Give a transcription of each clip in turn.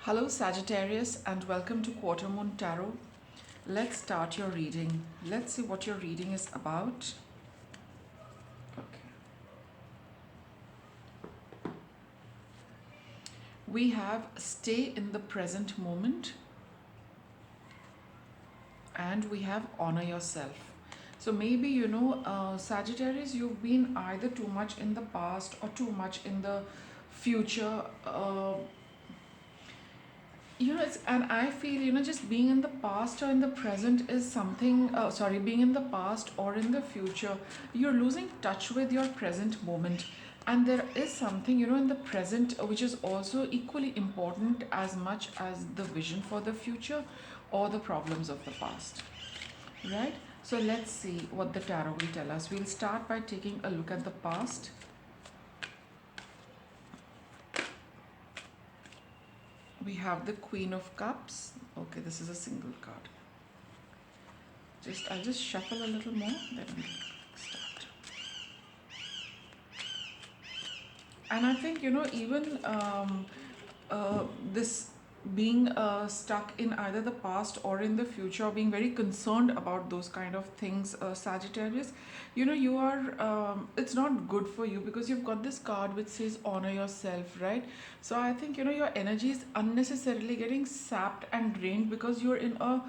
Hello Sagittarius and welcome to Quarter Moon Tarot. Let's start your reading. Let's see what your reading is about. Okay. We have stay in the present moment and we have honor yourself. So maybe Sagittarius, you've been either too much in the past or too much in the future. And I feel just being in the past or in the present is something, being in the past or in the future, you're losing touch with your present moment. And there is something in the present which is also equally important as much as the vision for the future or the problems of the past, right? So let's see what the tarot will tell us. We'll start by taking a look at the past. We have the Queen of Cups. Okay, this is a single card. I'll just shuffle a little more, then we'll start. And I think, even this being stuck in either the past or in the future, or being very concerned about those kind of things, Sagittarius, you are, it's not good for you because you've got this card which says honor yourself, right? So I think, your energy is unnecessarily getting sapped and drained because you're in a,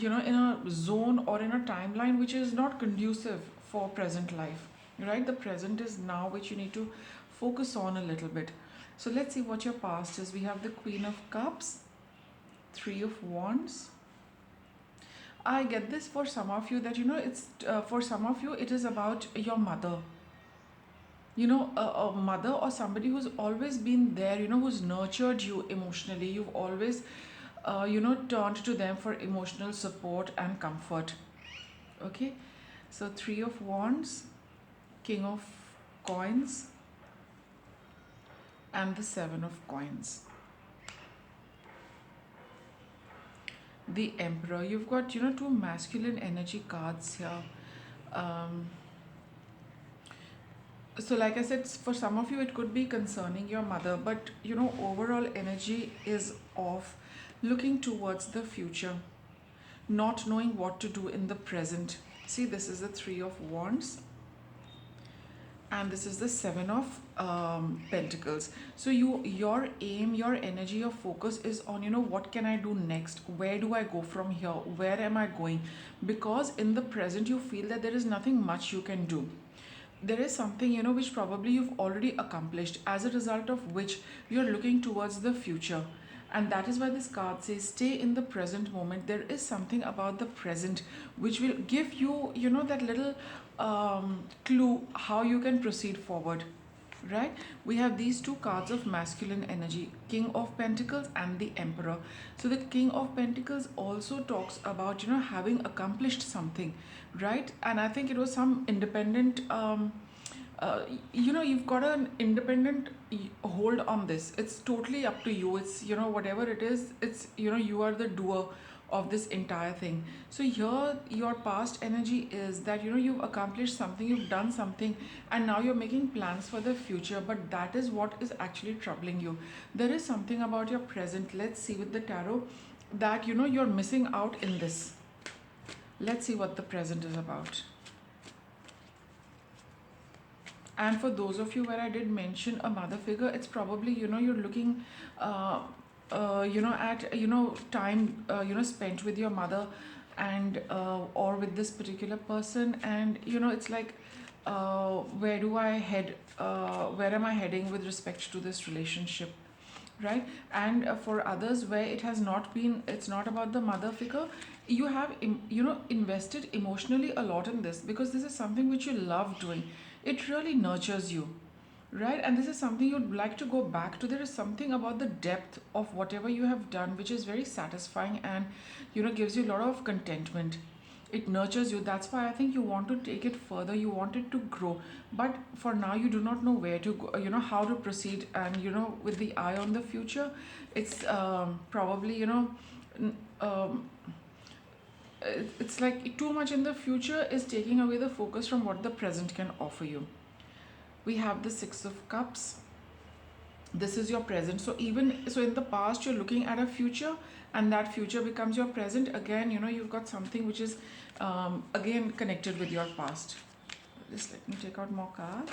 in a zone or in a timeline which is not conducive for present life, right? The present is now, which you need to focus on a little bit. So let's see what your past is. We have the Queen of Cups, Three of Wands. I get this for some of you that it's for some of you it is about your mother. A mother or somebody who's always been there, who's nurtured you emotionally. You've always turned to them for emotional support and comfort. Okay, so Three of Wands, King of Coins, and the Seven of Coins. The Emperor. You've got two masculine energy cards here. So like I said, for some of you it could be concerning your mother, but overall energy is of looking towards the future, not knowing what to do in the present. See, this is the Three of Wands and this is the Seven of Pentacles. So your aim, your energy, your focus is on what can I do next, where do I go from here, where am I going, because in the present you feel that there is nothing much you can do. There is something which probably you've already accomplished, as a result of which you're looking towards the future. And that is why this card says stay in the present moment. There is something about the present which will give you that little clue how you can proceed forward, right? We have these two cards of masculine energy, King of Pentacles and the Emperor. So the King of Pentacles also talks about having accomplished something, right? And I think it was some independent you've got an independent hold on this. It's totally up to you. It's whatever it is, it's you are the doer of this entire thing. So here your past energy is that you've accomplished something, you've done something, and now you're making plans for the future, but that is what is actually troubling you. There is something about your present, let's see with the tarot, that you're missing out in this. Let's see what the present is about. And for those of you where I did mention a mother figure, it's probably you're looking at time spent with your mother, and or with this particular person, and it's like where do I head, where am I heading with respect to this relationship, right? And for others where it has not been, it's not about the mother figure, you have invested emotionally a lot in this because this is something which you love doing. It really nurtures you, right? And this is something you'd like to go back to. There is something about the depth of whatever you have done which is very satisfying and gives you a lot of contentment. It nurtures you. That's why I think you want to take it further, you want it to grow, but for now you do not know where to go, how to proceed. And with the eye on the future, it's probably it's like too much in the future is taking away the focus from what the present can offer you. We have the Six of Cups, This is your present. So even so, in the past you're looking at a future, and that future becomes your present. Again, you've got something which is again connected with your past. Just let me take out more cards.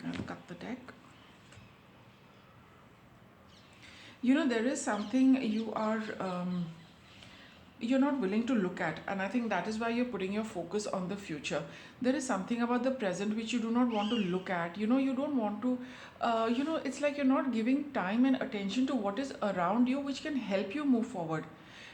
I'll cut the deck. There is something you're not willing to look at, and I think that is why you're putting your focus on the future. There is something about the present which you do not want to look at. You don't want to, it's like you're not giving time and attention to what is around you, which can help you move forward.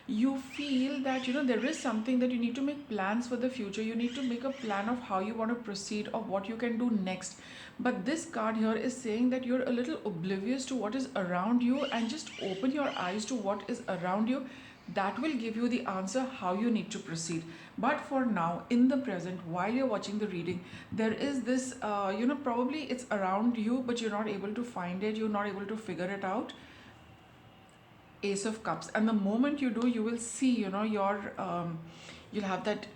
You feel that there is something that you need to make plans for the future. You need to make a plan of how you want to proceed, or what you can do next. But this card here is saying that you're a little oblivious to what is around you, and just open your eyes to what is around you. That will give you the answer how you need to proceed. But for now, in the present, while you're watching the reading, there is this probably it's around you, but you're not able to find it, you're not able to figure it out. Ace of Cups. And the moment you do, you will see you'll have that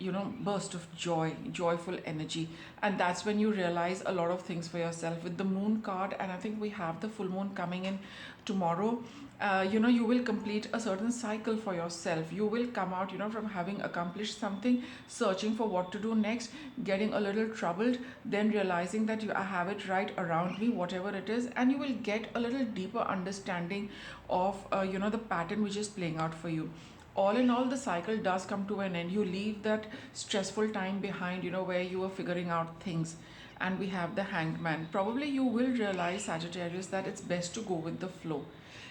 burst of joyful energy. And that's when you realize a lot of things for yourself with the Moon card. And I think we have the full moon coming in tomorrow. You will complete a certain cycle for yourself. You will come out from having accomplished something, searching for what to do next, getting a little troubled, then realizing that I have it right around me, whatever it is. And you will get a little deeper understanding of the pattern which is playing out for you. All in all, the cycle does come to an end. You leave that stressful time behind, where you were figuring out things. And we have the Hanged Man. Probably you will realize, Sagittarius, that it's best to go with the flow.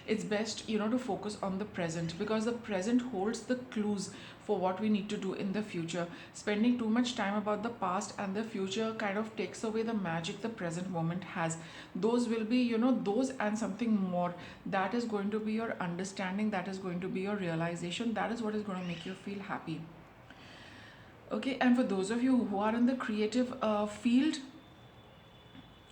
It's best to focus on the present, because the present holds the clues for what we need to do in the future. Spending too much time about the past and the future kind of takes away the magic the present moment has. Those will be those and something more. That is going to be your understanding, that is going to be your realization, that is what is going to make you feel happy. Okay, and for those of you who are in the creative field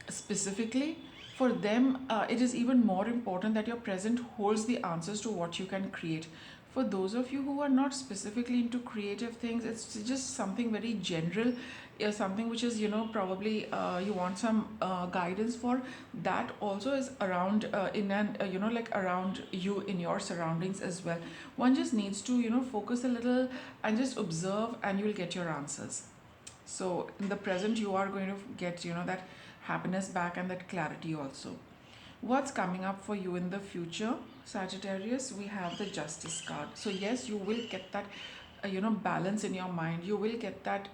specifically, for them it is even more important that your present holds the answers to what you can create. For those of you who are not specifically into creative things, it's just something very general, something which is probably you want some guidance for. That also is around in an like around you, in your surroundings as well. One just needs to focus a little and just observe, and you'll get your answers. So in the present, you are going to get that happiness back, and that clarity also. What's coming up for you in the future, Sagittarius? We have the Justice card. So yes, you will get that balance in your mind. You will get that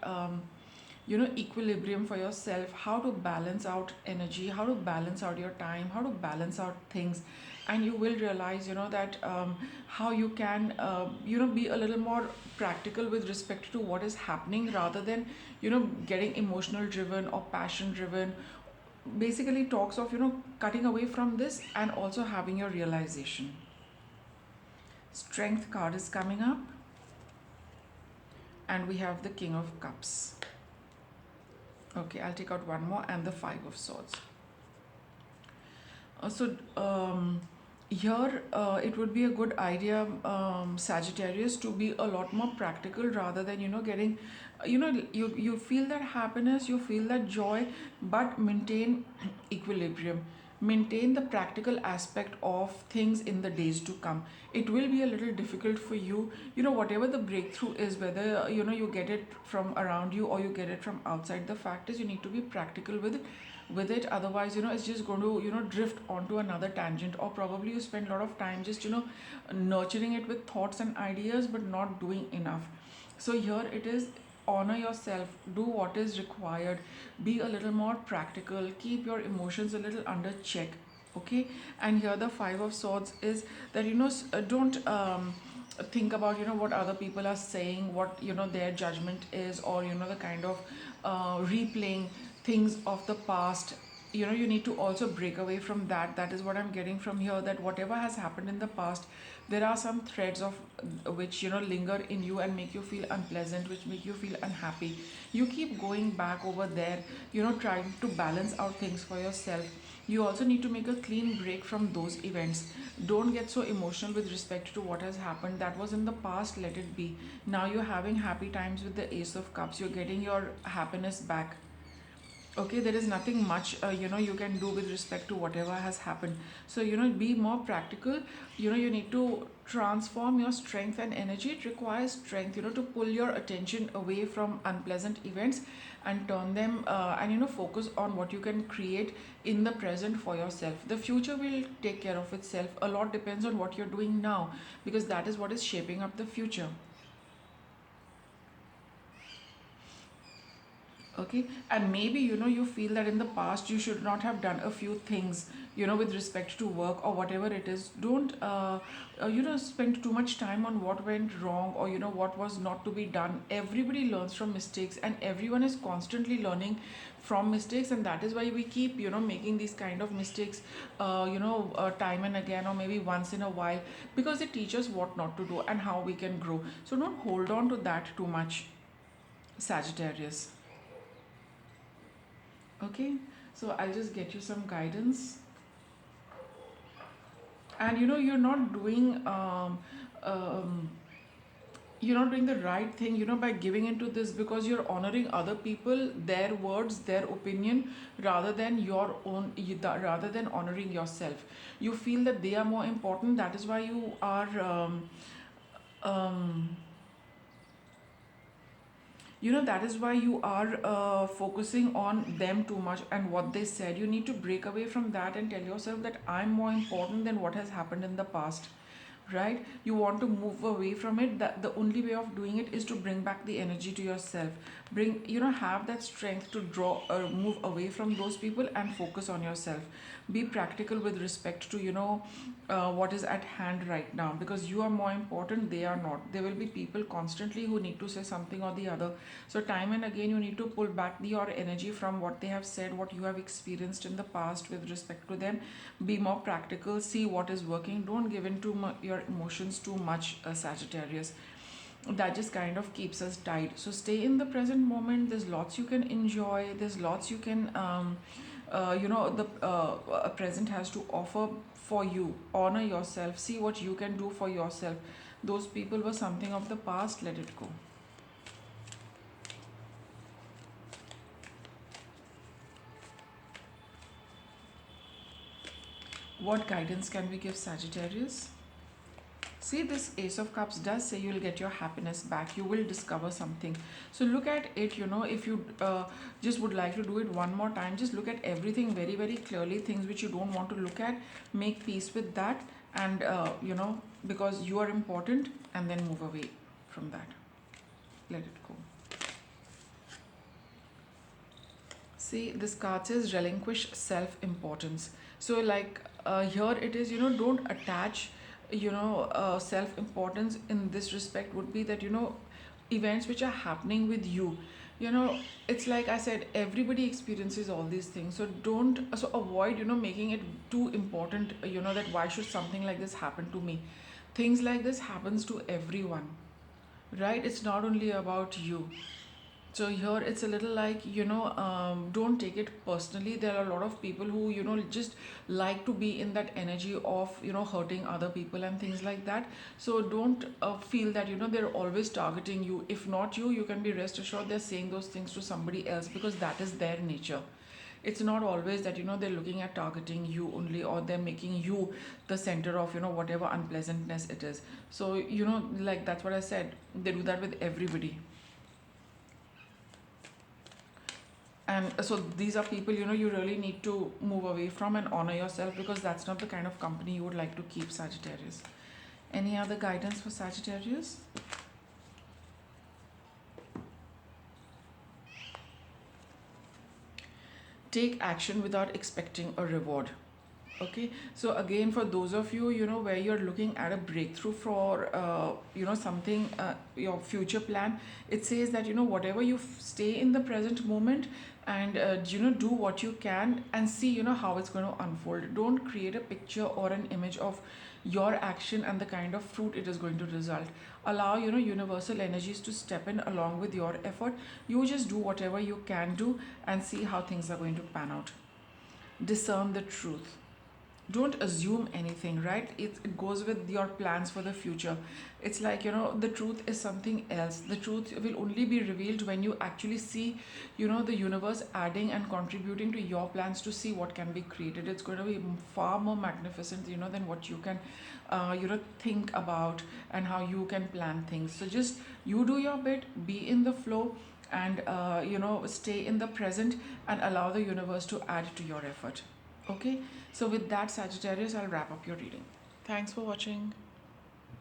equilibrium for yourself, how to balance out energy, how to balance out your time, how to balance out things. And you will realize that how you can be a little more practical with respect to what is happening, rather than getting emotional driven or passion driven. Basically talks of cutting away from this, and also having your realization. Strength card is coming up, and we have the King of Cups. Okay, I'll take out one more, and the Five of Swords. Here it would be a good idea, Sagittarius, to be a lot more practical, rather than getting you feel that happiness, you feel that joy, but maintain equilibrium, maintain the practical aspect of things in the days to come. It will be a little difficult for you, whatever the breakthrough is, whether you get it from around you or you get it from outside. The fact is, you need to be practical with it. Otherwise it's just going to drift onto another tangent, or probably you spend a lot of time just nurturing it with thoughts and ideas, but not doing enough. So here it is, honor yourself, do what is required, be a little more practical, keep your emotions a little under check. Okay, and here the Five of Swords is that don't think about what other people are saying, what their judgment is, or the kind of replaying things of the past. You need to also break away from that. That is what I'm getting from here, that whatever has happened in the past, there are some threads of which linger in you and make you feel unpleasant, which make you feel unhappy. You keep going back over there, trying to balance out things for yourself. You also need to make a clean break from those events. Don't get so emotional with respect to what has happened. That was in the past, let it be. Now you're having happy times with the Ace of Cups. You're getting your happiness back. Okay, there is nothing much you can do with respect to whatever has happened. So be more practical. You need to transform your strength and energy. It requires strength, to pull your attention away from unpleasant events and turn them and focus on what you can create in the present for yourself. The future will take care of itself. A lot depends on what you're doing now, because that is what is shaping up the future. Okay, and maybe you feel that in the past you should not have done a few things, with respect to work or whatever it is. Don't spend too much time on what went wrong, or what was not to be done. Everybody learns from mistakes, and everyone is constantly learning from mistakes, and that is why we keep making these kind of mistakes time and again, or maybe once in a while, because they teach us what not to do and how we can grow. So don't hold on to that too much, Sagittarius. Okay, so I'll just get you some guidance. And you're not doing you're not doing the right thing by giving into this, because you're honoring other people, their words, their opinion, rather than your own, rather than honoring yourself. You feel that they are more important. That is why you are um, that is why you are focusing on them too much and what they said. You need to break away from that and tell yourself that I'm more important than what has happened in the past, right? You want to move away from it. That the only way of doing it is to bring back the energy to yourself. Bring, have that strength to draw or move away from those people and focus on yourself. Be practical with respect to what is at hand right now, because you are more important, they are not. There will be people constantly who need to say something or the other. So time and again you need to pull back your energy from what they have said, what you have experienced in the past with respect to them. Be more practical, see what is working. Don't give in to your emotions too much, Sagittarius. That just kind of keeps us tight. So stay in the present moment. There's lots you can enjoy, there's lots you can the present has to offer for you. Honor yourself, see what you can do for yourself. Those people were something of the past, let it go. What guidance can we give, Sagittarius? See, this Ace of Cups does say you'll get your happiness back. You will discover something. So look at it, if you just would like to do it one more time, just look at everything very, very clearly. Things which you don't want to look at, make peace with that. And, because you are important, and then move away from that. Let it go. See, this card says relinquish self-importance. So like here it is, don't attach, self-importance in this respect would be that, events which are happening with you. It's like I said, everybody experiences all these things. So don't, so avoid, making it too important, that why should something like this happen to me? Things like this happens to everyone, right? It's not only about you. So here it's a little like, don't take it personally. There are a lot of people who, just like to be in that energy of, hurting other people and things like that. So don't feel that, they're always targeting you. If not you, you can be rest assured they're saying those things to somebody else, because that is their nature. It's not always that, they're looking at targeting you only, or they're making you the center of, whatever unpleasantness it is. So, like that's what I said. They do that with everybody. And so these are people, you really need to move away from and honor yourself, because that's not the kind of company you would like to keep, Sagittarius. Any other guidance for Sagittarius? Take action without expecting a reward. Okay, so again, for those of you, where you're looking at a breakthrough for something, your future plan, it says that, whatever you stay in the present moment, and do what you can, and see, how it's going to unfold. Don't create a picture or an image of your action and the kind of fruit it is going to result. Allow, universal energies to step in along with your effort. You just do whatever you can do and see how things are going to pan out. Discern the truth. don't assume anything, right? It goes with your plans for the future. It's like, the truth is something else. The truth will only be revealed when you actually see, the universe adding and contributing to your plans to see what can be created. It's going to be far more magnificent, than what you can think about, and how you can plan things. So just you do your bit, be in the flow, and stay in the present, and allow the universe to add to your effort. Okay, so with that, Sagittarius, I'll wrap up your reading. Thanks for watching.